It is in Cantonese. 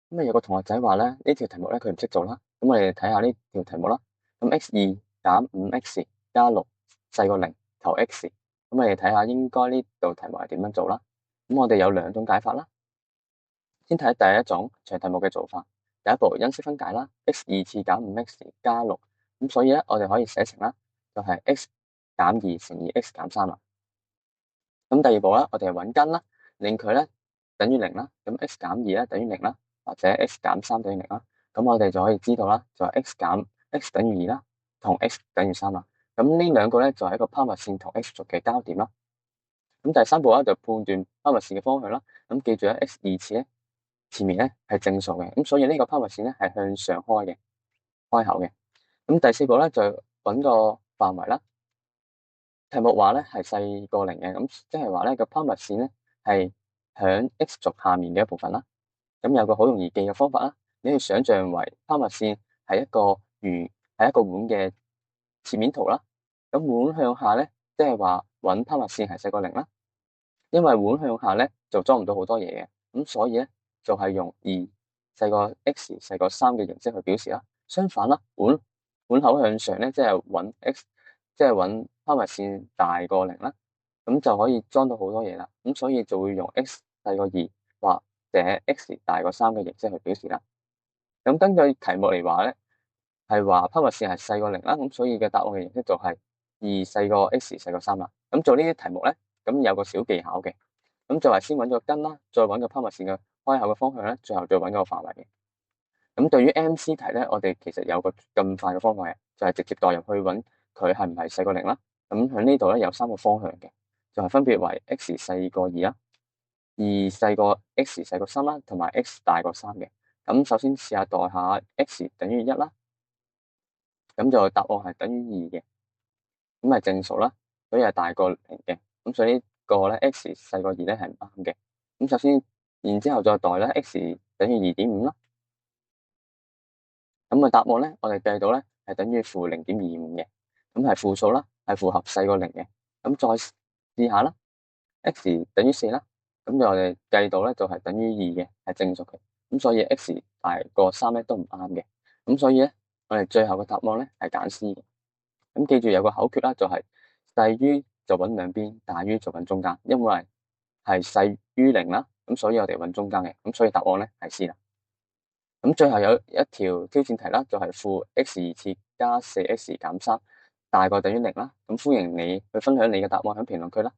咁啊有個同學仔話咧，呢條題目咧佢唔識做啦。咁我哋睇下呢條題目啦。咁 x2-5x 加6細過0求 x。咁我哋睇下應該呢道題目係點樣做啦。咁我哋有兩種解法啦。先睇第一種長題目嘅做法。第一步因式分解啦，x2次減 5x 加6。咁所以咧，我哋可以寫成啦，就係 x 減2乘以 x 減3啦。咁第二步咧，我哋係揾根啦，令佢咧等於0啦。咁 x 減2咧等於0啦，或者 x 減3等於0啦。咁我哋就可以知道啦，就係 x 減 x 等於2啦，同 x 等於3啦。咁呢兩個咧就係一個拋物線同 x 軸嘅交點啦。咁第三步咧就判斷拋物線嘅方向啦。咁記住咧，x2次咧前面咧係正數嘅，咁所以呢個拋物線咧係向上開嘅，開口嘅。咁第四步咧就揾個範圍啦。題目話咧係細過0嘅，咁即係話咧個拋物線咧係響 x 軸下面嘅一部分啦。咁有個好容易記嘅方法啦，你要想象為拋物線係一個圓，係一個碗嘅切面圖啦。咁碗向下咧，即係話揾拋物線係細過0啦。因為碗向下咧就裝唔到好多嘢嘅，咁所以咧就係用2細過 x 細過3嘅形式去表示啦。相反啦，碗口向上咧，即係揾 x，即係揾拋物線大過0啦，咁就可以裝到好多嘢啦。咁所以就會用 x 細過2或者 x 大過3嘅形式去表示啦。咁根據題目嚟話咧，係話拋物線係細過0啦，咁所以嘅答案嘅形式就係2細過 x 細過3啦。咁做呢啲題目咧，咁有個小技巧嘅，咁就係先揾個根啦，再揾個拋物線嘅開口嘅方向咧，最後再揾個範圍嘅。咁對於 MC 題咧，我哋其實有個更快嘅方法嘅，就係直接代入去揾佢係唔係細過0啦。咁喺呢度咧有3個方向嘅，就係分別為 x 細過2啦、2細過 x 細過3啦，同埋 x 大過3嘅。咁首先試下代下 x 等於1啦，咁就答案係等於2嘅，咁係正數啦，所以係大過0嘅。咁所以呢個咧 x 細過2咧係唔啱嘅。咁首先，然之後再代咧 x 等於2.5啦。咁嘅答案咧，我哋計到咧係等於負0.25嘅，咁係負數啦，係符合細過0嘅。咁再試下啦，x 等於4啦，咁就我哋計到咧就係等於2嘅，係正數嘅。咁所以 x 大過3咧都唔啱嘅。咁所以咧，我哋最後嘅答案咧係揀 C 嘅。咁記住有個口訣啦，就係細於就揾兩邊，大於就揾中間。因為係細於0啦，咁所以我哋揾中間嘅。咁所以答案咧係 C 啦。咁最後有一條挑戰題啦，就係負 x2次加 4x 減3大過等於0啦。咁歡迎你去分享你嘅答案喺評論區啦。